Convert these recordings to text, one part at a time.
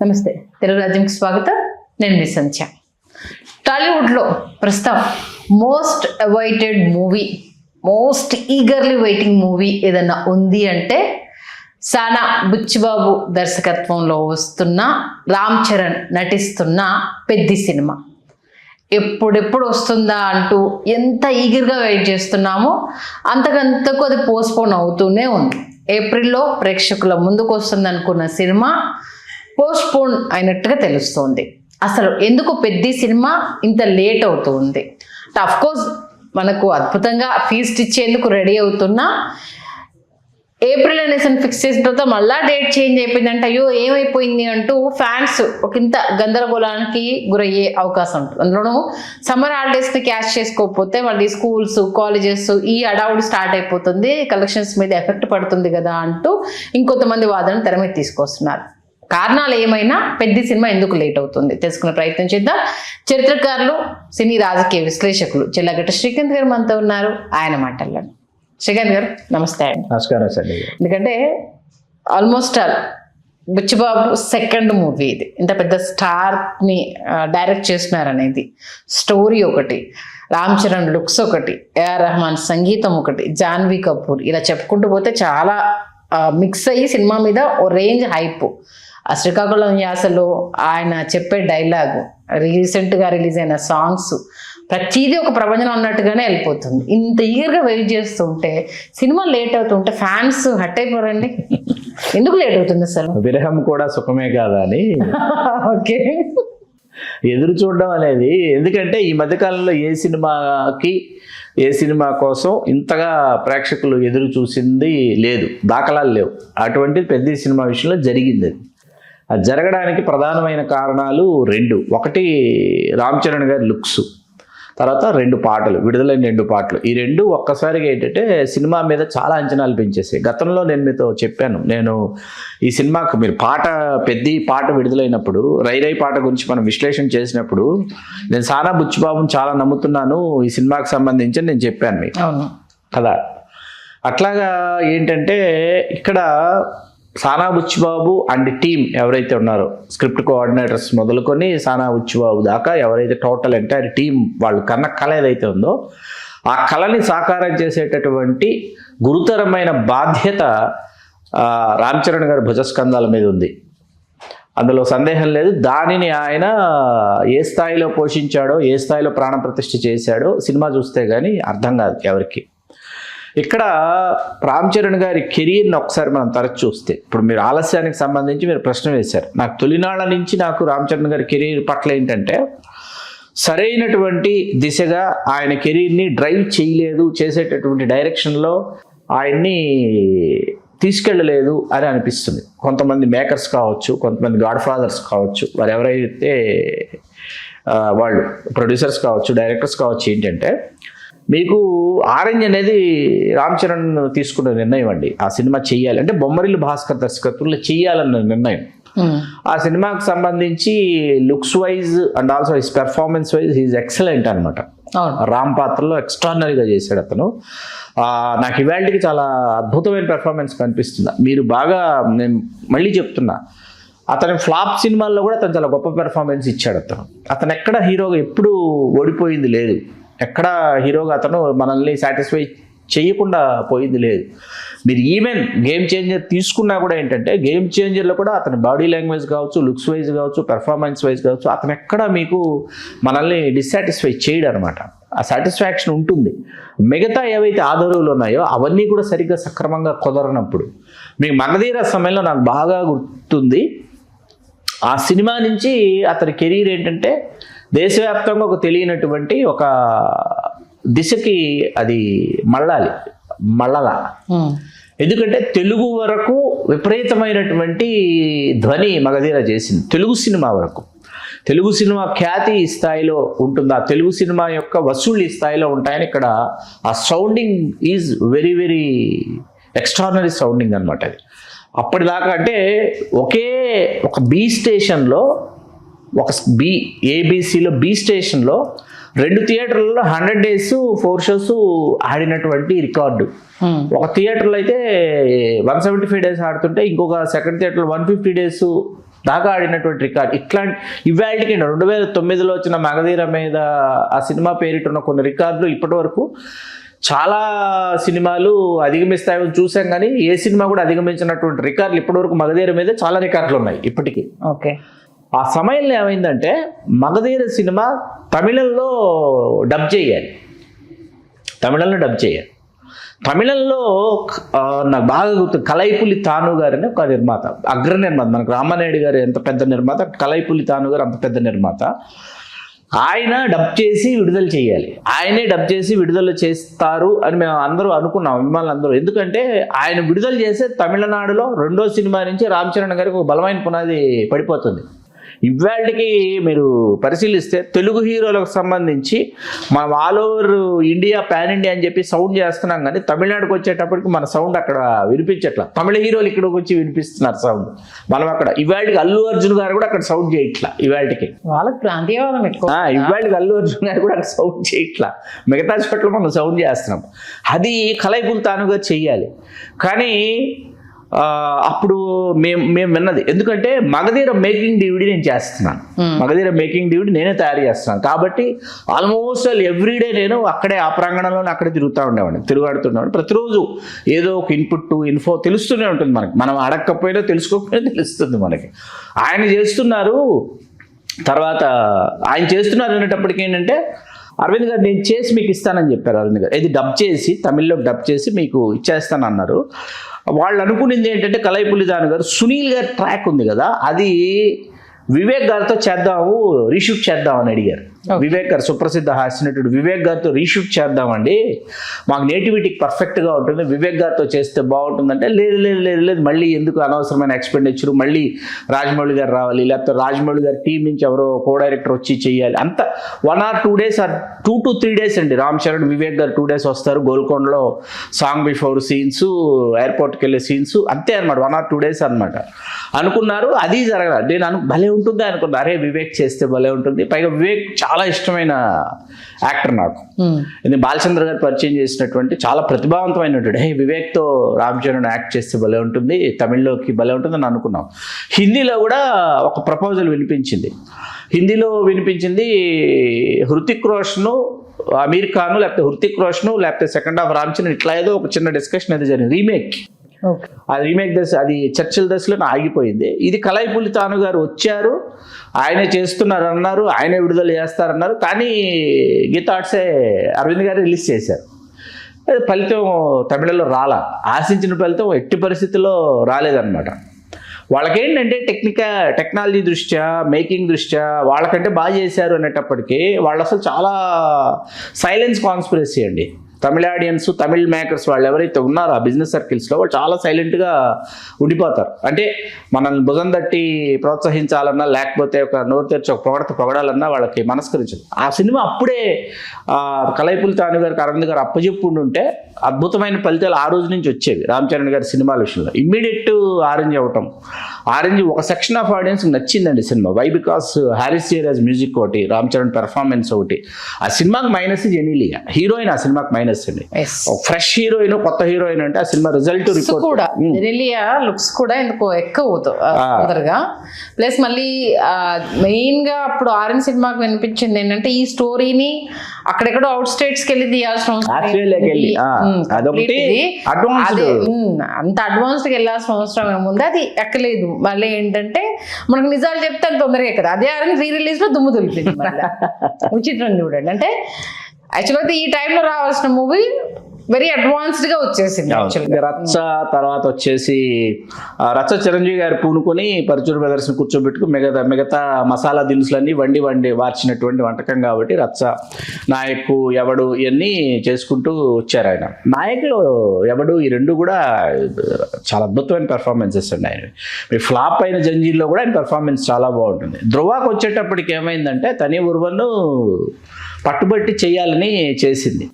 నమస్తే, తెలుగు రాజ్యంకి స్వాగతం. నేను మీ సంధ్య. టాలీవుడ్లో ప్రస్తుతం most awaited movie, most eagerly waiting movie ఏదన్నా ఉంది అంటే సానా బుచ్చిబాబు దర్శకత్వంలో వస్తున్న రామ్ చరణ్ నటిస్తున్న పెద్ది సినిమా. ఎప్పుడెప్పుడు వస్తుందా అంటూ ఎంత ఈగర్గా వెయిట్ చేస్తున్నామో అంతకంతకు అది పోస్ట్పోన్ అవుతూనే ఉంది. ఏప్రిల్లో ప్రేక్షకుల ముందుకు వస్తుంది అనుకున్న సినిమా పోస్ట్పోన్ అయినట్టుగా తెలుస్తోంది. అసలు ఎందుకు పెద్ద సినిమా ఇంత లేట్ అవుతుంది? అఫ్ కోర్స్ మనకు అద్భుతంగా ఫీస్ట్ ఇచ్చేందుకు రెడీ అవుతున్నా ఏప్రిల్ అనేసి ఫిక్స్ చేసిన తర్వాత మళ్ళా డేట్ చేంజ్ అయిపోయిందంటే అయ్యో ఏమైపోయింది అంటూ ఫ్యాన్స్ ఒక ఇంత గందరగోళానికి గురయ్యే అవకాశం ఉంటుంది. అందులోనూ సమ్మర్ హాలిడేస్ని క్యాష్ చేసుకోకపోతే మళ్ళీ స్కూల్స్, కాలేజెస్ ఈ అడౌడ్ స్టార్ట్ అయిపోతుంది, కలెక్షన్స్ మీద ఎఫెక్ట్ పడుతుంది కదా అంటూ ఇంకొంతమంది వాదన తెర మీద తీసుకొస్తున్నారు. కారణాలు ఏమైనా పెద్ద సినిమా ఎందుకు లేట్ అవుతుంది తెలుసుకునే ప్రయత్నం చేద్దాం. చరిత్రకారులు, సినీ రాజకీయ విశ్లేషకులు చెల్లగట్ట శ్రీకాంత్ గారు మనతో ఉన్నారు. ఆయన మాటల్లో శ్రీకాంత్ గారు నమస్తే అండి. నమస్కారం సార్. ఎందుకంటే ఆల్మోస్ట్ బుచ్చిబాబు సెకండ్ మూవీ ఇది. ఇంత పెద్ద స్టార్ని డైరెక్ట్ చేస్తున్నారనేది స్టోరీ ఒకటి, రామ్ చరణ్ లుక్స్ ఒకటి, ఏఆర్ రెహమాన్ సంగీతం ఒకటి, జాన్వీ కపూర్, ఇలా చెప్పుకుంటూ పోతే చాలా మిక్స్ అయ్యి సినిమా మీద ఓ రేంజ్ హైప్. ఆ శ్రీకాకుళం యాసలో ఆయన చెప్పే డైలాగు, రీసెంట్గా రిలీజ్ అయిన సాంగ్స్, ప్రతిదీ ఒక ప్రపంచం అన్నట్టుగానే వెళ్ళిపోతుంది. ఇంత ఈగర్గా వెయిట్ చేస్తుంటే సినిమా లేట్ అవుతుంటే ఫ్యాన్స్ హట్ అయిపోరండి. ఎందుకు లేట్ అవుతుంది అసలు? విరహం కూడా సుఖమే కాదా అని ఓకే ఎదురు చూడడం అనేది. ఎందుకంటే ఈ మధ్యకాలంలో ఏ సినిమా కోసం ఇంతగా ప్రేక్షకులు ఎదురు చూసింది లేదు, దాఖలాలు లేవు. అటువంటిది పెద్ద సినిమా విషయంలో జరిగింది. అది జరగడానికి ప్రధానమైన కారణాలు రెండు. ఒకటి రామ్ చరణ్ గారి లుక్స్, తర్వాత విడుదలైన రెండు పాటలు. ఈ రెండు ఒక్కసారిగా ఏంటంటే సినిమా మీద చాలా అంచనాలు పెంచేసాయి. గతంలో నేను మీతో చెప్పాను, నేను ఈ సినిమాకు మీరు పాట విడుదలైనప్పుడు రై పాట గురించి మనం విశ్లేషణ చేసినప్పుడు నేను సానా బుచ్చిబాబుని చాలా నమ్ముతున్నాను ఈ సినిమాకి సంబంధించి నేను చెప్పాను మీకు కదా. అట్లాగా ఏంటంటే ఇక్కడ సానా బుచ్చిబాబు అండ్ టీమ్ ఎవరైతే ఉన్నారో, స్క్రిప్ట్ కోఆర్డినేటర్స్ మొదలుకొని సానా బుచ్చిబాబు దాకా ఎవరైతే టోటల్ ఎంటైర్ టీం వాళ్ళు కన్న కళ ఏదైతే ఉందో ఆ కళని సాకారం చేసేటటువంటి గురుతరమైన బాధ్యత రామ్ చరణ్ గారి భుజస్కంధాల మీద ఉంది. అందులో సందేహం లేదు. దానిని ఆయన ఏ స్థాయిలో పోషించాడో, ఏ స్థాయిలో ప్రాణప్రతిష్ఠ చేశాడో సినిమా చూస్తే కానీ అర్థం కాదు ఎవరికి. ఇక్కడ రామ్ చరణ్ గారి కెరీర్ని ఒకసారి మనం తరచు చూస్తే, ఇప్పుడు మీరు ఆలస్యానికి సంబంధించి మీరు ప్రశ్న వేశారు. నాకు తొలినాళ్ళ నుంచి నాకు రామ్ చరణ్ గారి కెరీర్ పట్ల ఏంటంటే సరైనటువంటి దిశగా ఆయన కెరీర్ని డ్రైవ్ చేయలేదు, చేసేటటువంటి డైరెక్షన్లో ఆయన్ని తీసుకెళ్ళలేదు అని అనిపిస్తుంది. కొంతమంది మేకర్స్ కావచ్చు, కొంతమంది గాడ్ ఫాదర్స్ కావచ్చు, వారు ఎవరైతే వాళ్ళు ప్రొడ్యూసర్స్ కావచ్చు, డైరెక్టర్స్ కావచ్చు, ఏంటంటే మీకు ఆరెంజ్ అనేది రామ్ చరణ్ తీసుకున్న నిర్ణయం అండి. ఆ సినిమా చెయ్యాలి అంటే బొమ్మరిల్లు భాస్కర్ దర్శకత్వంలో చెయ్యాలన్న నిర్ణయం. ఆ సినిమాకి సంబంధించి looks wise and also his performance wise he's excellent అనమాట. రామ్ పాత్రలో ఎక్స్ట్రాడినరీగా చేశాడు అతను. నాకు ఇవాళకి చాలా అద్భుతమైన పెర్ఫార్మెన్స్ కనిపిస్తుంది. మీరు బాగా, నేను మళ్ళీ చెప్తున్నా, అతని ఫ్లాప్ సినిమాల్లో కూడా అతను చాలా గొప్ప పెర్ఫార్మెన్స్ ఇచ్చాడు. అతను ఎక్కడ హీరోగా ఎప్పుడు ఓడిపోయింది లేదు, ఎక్కడ హీరోగా అతను మనల్ని సాటిస్ఫై చేయకుండా పోయింది లేదు. మీరు ఈవెన్ గేమ్ చేంజర్ తీసుకున్నా కూడా ఏంటంటే గేమ్ చేంజర్లో కూడా అతని బాడీ లాంగ్వేజ్ కావచ్చు, లుక్స్ వైజ్ కావచ్చు, పెర్ఫార్మెన్స్ వైజ్ కావచ్చు, అతను ఎక్కడ మీకు మనల్ని డిస్సాటిస్ఫై చేయడు అనమాట. ఆ సాటిస్ఫాక్షన్ ఉంటుంది. మిగతా ఏవైతే ఆధారాలు ఉన్నాయో అవన్నీ కూడా సరిగ్గా సక్రమంగా కుదరనప్పుడు మీకు మగధీర సమయంలో నాకు బాగా గుర్తుంది. ఆ సినిమా నుంచి అతని కెరీర్ ఏంటంటే దేశవ్యాప్తంగా ఒక తెలియనటువంటి ఒక దిశకి అది మళ్ళలా. ఎందుకంటే తెలుగు వరకు విపరీతమైనటువంటి ధ్వని మగధీర చేసింది. తెలుగు సినిమా వరకు, తెలుగు సినిమా ఖ్యాతి ఈ స్థాయిలో ఉంటుందా, తెలుగు సినిమా యొక్క వసూళ్ళు ఈ స్థాయిలో ఉంటాయని ఇక్కడ ఆ sounding is very very extraordinary sounding అనమాట. అది అప్పటిదాకా అంటే ఒక బి స్టేషన్లో, ఏబీసీలో బి స్టేషన్లో 2 థియేటర్లలో 100 days 4 shows ఆడినటువంటి రికార్డు. ఒక థియేటర్లో అయితే 175 days ఆడుతుంటే ఇంకొక సెకండ్ థియేటర్లో 150 days దాకా ఆడినటువంటి రికార్డ్. ఇట్లాంటి ఇవాళకి 2009లో వచ్చిన మగధీర మీద ఆ సినిమా పేరిటున్న కొన్ని రికార్డులు ఇప్పటి వరకు చాలా సినిమాలు అధిగమిస్తాయని చూసాం, కానీ ఏ సినిమా కూడా అధిగమించినటువంటి రికార్డులు ఇప్పటివరకు మగధీర మీద చాలా రికార్డులు ఉన్నాయి ఇప్పటికీ. ఓకే. ఆ సమయంలో ఏమైందంటే మగధీర సినిమా తమిళంలో డబ్ చేయాలి. తమిళంలో నాకు బాగా గుర్తు కలైపులి తాను గారని ఒక నిర్మాత, అగ్ర నిర్మాత. మనకు రామానాయుడు గారు ఎంత పెద్ద నిర్మాత, కలైపులి తాను గారు అంత పెద్ద నిర్మాత. ఆయన డబ్ చేసి విడుదల చేయాలి, ఆయనే డబ్ చేసి విడుదల చేస్తారు అని మేము అందరూ అనుకున్నాం, అభిమానులు అందరూ. ఎందుకంటే ఆయన విడుదల చేసే తమిళనాడులో రెండో సినిమా నుంచి రామ్ చరణ్ గారికి ఒక బలమైన పునాది పడిపోతుంది. ఇవాళకి మీరు పరిశీలిస్తే తెలుగు హీరోలకు సంబంధించి మనం all over India pan India అని చెప్పి సౌండ్ చేస్తున్నాం, కానీ తమిళనాడుకి వచ్చేటప్పటికి మన సౌండ్ అక్కడ వినిపించట్లా. తమిళ హీరోలు ఇక్కడికి వచ్చి వినిపిస్తున్నారు సౌండ్, మనం అక్కడ. ఇవాళకి అల్లు అర్జున్ గారు కూడా అక్కడ సౌండ్ చేయట్లా. ఇవాళకి వాళ్ళకి ప్రాంతీయవాదం ఎక్కువ. ఇవాళకి అల్లు అర్జున్ గారు కూడా అక్కడ సౌండ్ చేయట్లా. మిగతా చోట్ల మనం సౌండ్ చేస్తున్నాం. అది కలైపుల్ తానుగా చెయ్యాలి. కానీ అప్పుడు మేము విన్నది, ఎందుకంటే మగధీర మేకింగ్ డివిడీ నేను చేస్తున్నాను, మగధీర మేకింగ్ డివిడీ నేనే తయారు చేస్తున్నాను. కాబట్టి ఆల్మోస్ట్ ఎవ్రీడే నేను అక్కడే ఆ ప్రాంగణంలోనే అక్కడే తిరుగాడుతున్నాను. ప్రతిరోజు ఏదో ఒక ఇన్ఫో తెలుస్తూనే ఉంటుంది మనకి. మనం అడగకపోయినా తెలుసుకోకపోయినా తెలుస్తుంది మనకి. ఆయన చేస్తున్నారు. తర్వాత ఆయన చేస్తున్నారు అనేటప్పటికి ఏంటంటే అరవింద్ గారు నేను చేసి మీకు ఇస్తానని చెప్పారు. అరవింద్ గారు ఇది డబ్ చేసి తమిళ్లోకి డబ్ చేసి మీకు ఇచ్చేస్తాను అన్నారు. వాళ్ళు అనుకునింది ఏంటంటే కలైపులి దాని గారు సునీల్ గారి ట్రాక్ ఉంది కదా, అది వివేక్ గారితో చేద్దాము, రీషూట్ చేద్దామని అడిగారు. వివేక్ గారు సుప్రసిద్ధ హాస్యనటుడు వివేక్ గారితో రీషూట్ చేద్దామండి, మాకు నేటివిటీకి పర్ఫెక్ట్గా ఉంటుంది, వివేక్ గారితో చేస్తే బాగుంటుందంటే లేదు లేదు లేదు లేదు మళ్ళీ ఎందుకు అనవసరమైన ఎక్స్పెండిచర్, మళ్ళీ రాజమౌళి గారు రావాలి, లేకపోతే రాజమౌళి గారి టీం నుంచి ఎవరో కో డైరెక్టర్ వచ్చి చేయాలి. అంత 1 or 2 days are 2 to 3 days అండి. రామ్ చరణ్ వివేక్ గారు 2 days వస్తారు, గోల్కొండలో సాంగ్ బిఫోర్ సీన్స్, ఎయిర్పోర్ట్కి వెళ్ళే సీన్స్, అంతే అనమాట. 1 or 2 days అనమాట అనుకున్నారు. అది జరగదు. నేను భలే ఉంటుంది అనుకున్నా, అరే వివేక్ చేస్తే భలే ఉంటుంది. పైగా వివేక్ చాలా ఇష్టమైన యాక్టర్ నాకు. ఇది బాలచంద్ర గారు పరిచయం చేసినటువంటి చాలా ప్రతిభావంతమైనటువంటి. వివేక్తో రామ్ చరణ్ యాక్ట్ చేస్తే భలే ఉంటుంది, తమిళ్లోకి భలే ఉంటుంది అని అనుకున్నాం. హిందీలో కూడా ఒక ప్రపోజల్ వినిపించింది. హృతిక్ రోషన్, అమీర్ ఖాన్, లేకపోతే హృతిక్ రోషన్, లేకపోతే సెకండ్ హాఫ్ రామ్ చరణ్, ఇట్లా ఏదో ఒక చిన్న డిస్కషన్ అయితే జరిగింది. రీమేక్, ఆ రీమేక్ దశ అది చర్చల దశలో ఆగిపోయింది. ఇది కలైపులి తాను గారు వచ్చారు, ఆయనే చేస్తున్నారు అన్నారు, ఆయనే విడుదల చేస్తారన్నారు. కానీ గీతార్ట్సే అరవింద్ గారు రిలీజ్ చేశారు. ఫలితం తమిళంలో రాలా, ఆశించిన ఫలితం ఎట్టి పరిస్థితుల్లో రాలేదన్నమాట. వాళ్ళకేంటంటే టెక్నాలజీ దృష్ట్యా, మేకింగ్ దృష్ట్యా వాళ్ళకంటే బాగా చేశారు అనేటప్పటికీ వాళ్ళు అసలు చాలా సైలెన్స్ కాన్స్పిరసీ అండి. తమిళ ఆడియన్స్, తమిళ్ మేకర్స్ వాళ్ళు ఎవరైతే ఉన్నారో ఆ బిజినెస్ సర్కిల్స్లో వాళ్ళు చాలా సైలెంట్గా ఉండిపోతారు. అంటే మనల్ని భుజం తట్టి ప్రోత్సహించాలన్నా, లేకపోతే ఒక నోరు తెరిచి ఒక పొగడాలన్నా వాళ్ళకి మనస్కరించదు. ఆ సినిమా అప్పుడే కలైపులి తాను గారికి అరవింద్ గారు అప్పచెప్పుండుంటే అద్భుతమైన ఫలితాలు ఆ రోజు నుంచి వచ్చేవి రామ్ చరణ్ గారి సినిమాల విషయంలో. ఇమ్మీడియట్ ఆరెంజ్ అవ్వటం, ఆరెంజ్ ఒక సెక్షన్ ఆఫ్ ఆడియన్స్ నచ్చిందండి సినిమా. Why? Because Harris Jayaraj music ఒకటి, రామ్ చరణ్ పెర్ఫార్మెన్స్ ఒకటి. ఆ సినిమాకి మైనస్ జెనీలియా, హీరోయిన్ ఆ సినిమాకి మైనస్ అండి. ఫ్రెష్ హీరోయిన్, కొత్త హీరోయిన్ అంటే ఆ సినిమా రిజల్ట్ కూడా జెనీలియా లుక్స్ కూడా ఎందుకో ఎక్కువ తొందరగా. ప్లస్ మళ్ళీ మెయిన్ గా అప్పుడు ఆరెంజ్ సినిమాకి వినిపించింది ఏంటంటే ఈ స్టోరీని అక్కడెక్కడో అవుట్ స్టేట్స్ కి వెళ్ళి తీయాల్సిన అంత అడ్వాన్స్డ్ గా వెళ్ళాల్సిన అవసరం ఏముంది, అది ఎక్కలేదు. మళ్ళీ ఏంటంటే మనకు నిజాలు చెప్తే అంత తొందరగా ఎక్కదు. అదే ఆరెంజ్ రీ రిలీజ్ లో దుమ్ము దులిపింది. విచిత్రం చూడండి. అంటే యాక్చువల్గా ఈ టైంలో రావాల్సిన మూవీ వెరీ అడ్వాన్స్డ్ గా వచ్చేసింది. రచ్చ తర్వాత వచ్చేసి రచ్చ చిరంజీవి గారు పూనుకొని పరుచూరు బ్రదర్స్ కూర్చోబెట్టుకు మిగతా మసాలా దినుసులన్నీ వండి వార్చినటువంటి వంటకం కాబట్టి రచ్చ, నాయకు, ఎవడు ఇవన్నీ చేసుకుంటూ వచ్చారు ఆయన. నాయకులు, ఎవడు, ఈ రెండు కూడా చాలా అద్భుతమైన పెర్ఫార్మెన్సెస్ అండి ఆయన. మీ ఫ్లాప్ అయిన జంజీర్లో కూడా ఆయన పెర్ఫార్మెన్స్ చాలా బాగుంటుంది. ధ్రువాకి వచ్చేటప్పటికి ఏమైందంటే తని ఉర్వను పట్టుబట్టి చేయాలని చేసింది.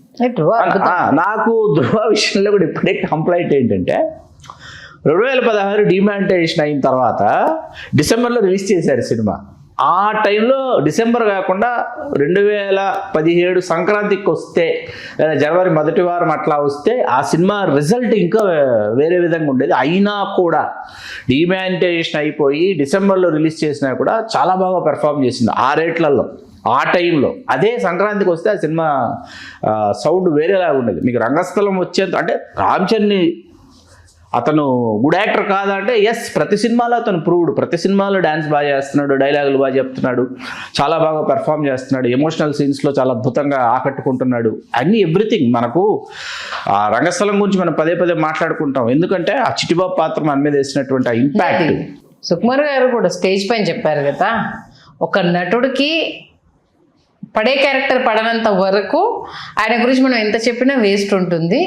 నాకు ధ్రువ విషయంలో కూడా ఇప్పుడే కంప్లైంట్ ఏంటంటే 2016 డిమానిటైజేషన్ అయిన తర్వాత డిసెంబర్లో రిలీజ్ చేశారు సినిమా. ఆ టైంలో డిసెంబర్ కాకుండా 2017 సంక్రాంతికి వస్తే లేదా జనవరి మొదటి వారం అట్లా వస్తే ఆ సినిమా రిజల్ట్ ఇంకా వేరే విధంగా ఉండేది. అయినా కూడా డిమానిటైజేషన్ అయిపోయి డిసెంబర్లో రిలీజ్ చేసినా కూడా చాలా బాగా పెర్ఫామ్ చేసింది ఆ రేట్లలో ఆ టైంలో. అదే సంక్రాంతికి వస్తే ఆ సినిమా సౌండ్ వేరేలాగా ఉండేది. మీకు రంగస్థలం వచ్చేంత అంటే రామ్ చరణ్ అతను గుడ్ యాక్టర్ కాదా అంటే ఎస్, ప్రతి సినిమాలో అతను ప్రూవ్డ్. ప్రతి సినిమాలో డ్యాన్స్ బాగా చేస్తున్నాడు, డైలాగులు బాగా చెప్తున్నాడు, చాలా బాగా పెర్ఫామ్ చేస్తున్నాడు, ఎమోషనల్ సీన్స్లో చాలా అద్భుతంగా ఆకట్టుకుంటున్నాడు. అన్ని ఎవ్రీథింగ్ మనకు ఆ రంగస్థలం గురించి మనం పదే పదే మాట్లాడుకుంటాం. ఎందుకంటే ఆ చిట్టిబాబు పాత్ర మన మీద వేసినటువంటి ఆ ఇంపాక్ట్. సుకుమార్ గారు కూడా స్టేజ్ పైన చెప్పారు కదా, ఒక నటుడికి పడే క్యారెక్టర్ పడనంత వరకు ఆయన గురించి మనం ఎంత చెప్పినా వేస్ట్ ఉంటుంది.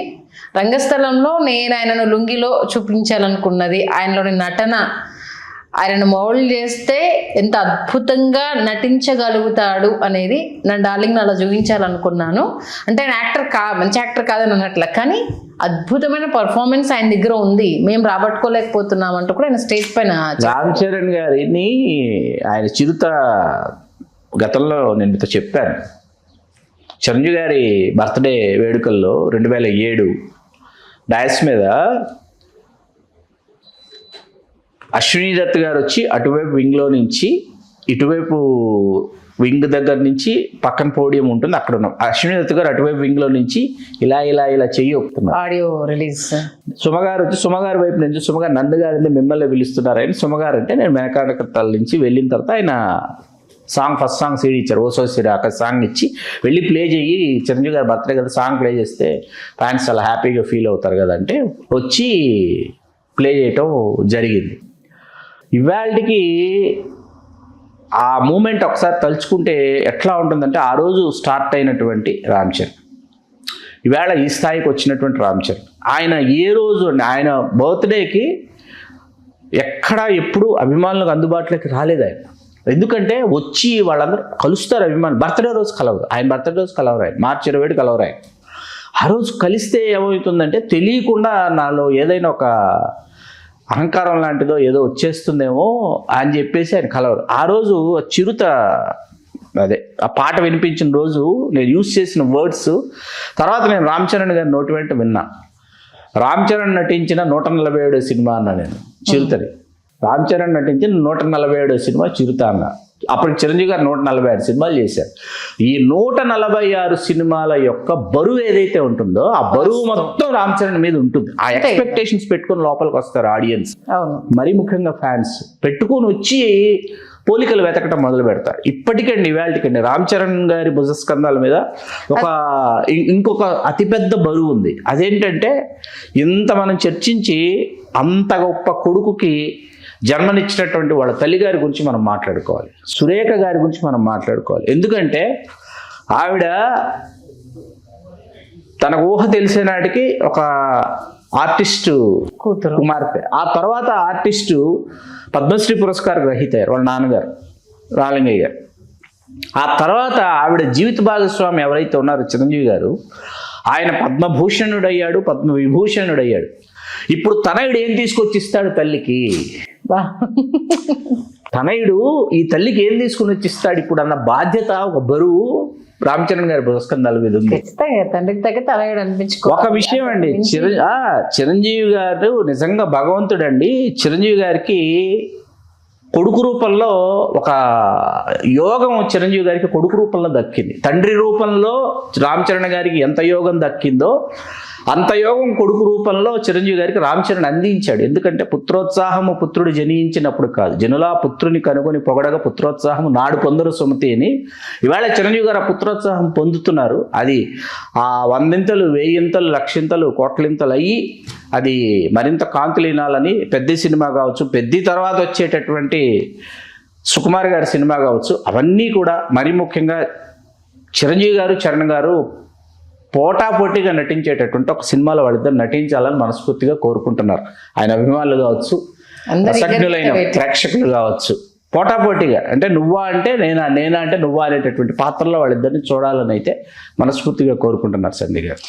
రంగస్థలంలో నేను ఆయనను లుంగిలో చూపించాలనుకున్నది ఆయనలోని నటన. ఆయనను మౌల్డ్ చేస్తే ఎంత అద్భుతంగా నటించగలుగుతాడు అనేది నా డార్లింగ్ అలా చూపించాలనుకున్నాను. అంటే ఆయన మంచి యాక్టర్ కాదని అన్నట్ల, కానీ అద్భుతమైన పర్ఫార్మెన్స్ ఆయన దగ్గర ఉంది, మేము రాబట్టుకోలేకపోతున్నాం అంటూ కూడా ఆయన స్టేజ్ పైన. రామ్ చరణ్ గారిని ఆయన చిరుత గతంలో నేను మీతో చెప్పాను. చిరంజీవి గారి బర్త్డే వేడుకల్లో 2007 డయాస్ మీద అశ్విని దత్ గారు వచ్చి అటువైపు వింగ్లో నుంచి ఇటువైపు వింగ్ దగ్గర నుంచి పక్కన పోడియం ఉంటుంది, అక్కడ ఉన్నాం. అశ్విని దత్ గారు అటువైపు వింగ్లో నుంచి ఇలా ఇలా ఇలా చెయ్యి ఒప్పుతున్నారు. ఆడియో రిలీజ్ సుమగారు వచ్చి సుమగారు వైపు నుంచి సుమగారు నందు గారిని మిమ్మల్ని పిలుస్తున్నారు. ఆయన సుమగారు అంటే నేను వెనకాడకల నుంచి వెళ్ళిన తర్వాత ఆయన ఫస్ట్ సాంగ్ సీడీ ఇచ్చారు, ఓసో సీడీ. అక్కడ సాంగ్ ఇచ్చి వెళ్ళి ప్లే చేయి, చిరంజీవి గారు బర్త్డే కదా, సాంగ్ ప్లే చేస్తే ఫ్యాన్స్ చాలా హ్యాపీగా ఫీల్ అవుతారు కదా అంటే వచ్చి ప్లే చేయటం జరిగింది. ఇవాళకి ఆ మూమెంట్ ఒకసారి తలుచుకుంటే ఎట్లా ఉంటుందంటే, ఆ రోజు స్టార్ట్ అయినటువంటి రామ్ చరణ్, ఇవాళ ఈ స్థాయికి వచ్చినటువంటి రామ్ చరణ్. ఆయన ఏ రోజు ఆయన బర్త్డేకి ఎక్కడా ఎప్పుడు అభిమానులకు అందుబాటులోకి రాలేదు ఆయన. ఎందుకంటే వచ్చి వాళ్ళందరూ కలుస్తారు అభిమానులు. బర్త్డే రోజు కలవరు ఆయన, బర్త్డే రోజు కలవరు ఆయన, మార్చి 27 కలవరు ఆయన. ఆ రోజు కలిస్తే ఏమవుతుందంటే తెలియకుండా నాలో ఏదైనా ఒక అహంకారం లాంటిదో ఏదో వచ్చేస్తుందేమో అని చెప్పేసి ఆయన కలవరు. ఆ రోజు చిరుత అదే ఆ పాట వినిపించిన రోజు నేను యూజ్ చేసిన వర్డ్స్ తర్వాత నేను రామ్ చరణ్ గారి నోటి వెంట విన్నా. రామ్ చరణ్ నటించిన 147 సినిమా అన్నా నేను చిరుతని. రామ్ చరణ్ నటించిన 147 సినిమా చిరుత అన్న. అప్పటికి చిరంజీవి గారు 146 సినిమాలు చేశారు. ఈ 146 సినిమాల యొక్క బరువు ఏదైతే ఉంటుందో ఆ బరువు మొత్తం రామ్ చరణ్ మీద ఉంటుంది. ఆ ఎక్స్పెక్టేషన్స్ పెట్టుకుని లోపలికి వస్తారు ఆడియన్స్, మరీ ముఖ్యంగా ఫ్యాన్స్ పెట్టుకుని వచ్చి పోలికలు వెతకటం మొదలు పెడతారు. ఇప్పటికండి ఇవాళకండి రామ్ చరణ్ గారి భుజస్కంధాల మీద ఇంకొక అతిపెద్ద బరువు ఉంది. అదేంటంటే ఇంత మనం చర్చించి అంత గొప్ప కొడుకుకి జన్మనిచ్చినటువంటి వాళ్ళ తల్లిగారి గురించి మనం మాట్లాడుకోవాలి, సురేఖ గారి గురించి మనం మాట్లాడుకోవాలి. ఎందుకంటే ఆవిడ తన ఊహ తెలిసే నాటికి ఒక ఆర్టిస్టు కుమార్తె, ఆ తర్వాత ఆర్టిస్టు పద్మశ్రీ పురస్కార గ్రహీత అయ్యారు వాళ్ళ నాన్నగారు రాలింగయ్య గారు. ఆ తర్వాత ఆవిడ జీవిత భాగస్వామి ఎవరైతే ఉన్నారో చిరంజీవి గారు, ఆయన పద్మభూషణుడయ్యాడు, పద్మవిభూషణుడయ్యాడు. ఇప్పుడు తనయుడు ఏం తీసుకొచ్చి ఇస్తాడు తల్లికి? తనయుడు ఈ తల్లికి ఏం తీసుకుని వచ్చి ఇస్తాడు ఇప్పుడు అన్న బాధ్యత, ఒక బరువు రామ్ చరణ్ గారి పురస్కంధాల మీద ఉంది. ఒక విషయం అండి, చిరంజీవి గారు నిజంగా భగవంతుడు అండి. చిరంజీవి గారికి కొడుకు రూపంలో ఒక యోగం చిరంజీవి గారికి కొడుకు రూపంలో దక్కింది. తండ్రి రూపంలో రామ్ చరణ్ గారికి ఎంత యోగం దక్కిందో అంత యోగం కొడుకు రూపంలో చిరంజీవి గారికి రామ్ చరణ్ అందించాడు. ఎందుకంటే పుత్రోత్సాహము పుత్రుడు జనించినప్పుడు కాదు, జనులా పుత్రుని కనుగొని పొగడగా పుత్రోత్సాహము నాడు పొందరు సుమతి అని. ఇవాళ చిరంజీవి గారు ఆ పుత్రోత్సాహం పొందుతున్నారు. అది ఆ 100ఇంతలు 1000ఇంతలు 1,00,000ఇంతలు కోట్లింతలు అయ్యి అది మరింత కాంతులీనాలని పెద్ద సినిమా కావచ్చు, పెద్ద తర్వాత వచ్చేటటువంటి సుకుమార్ గారి సినిమా కావచ్చు, అవన్నీ కూడా మరీ ముఖ్యంగా చిరంజీవి గారు చరణ్ గారు పోటాపోటీగా నటించేటటువంటి ఒక సినిమాలో వాళ్ళిద్దరు నటించాలని మనస్ఫూర్తిగా కోరుకుంటున్నారు. ఆయన అభిమానులు కావచ్చు, రసజ్ఞులైన ప్రేక్షకులు కావచ్చు, పోటాపోటీగా అంటే నువ్వా అంటే నేనా, నేనా అంటే నువ్వా అనేటటువంటి పాత్రలో వాళ్ళిద్దరిని చూడాలని అయితే మనస్ఫూర్తిగా కోరుకుంటున్నారు సందీ గారు.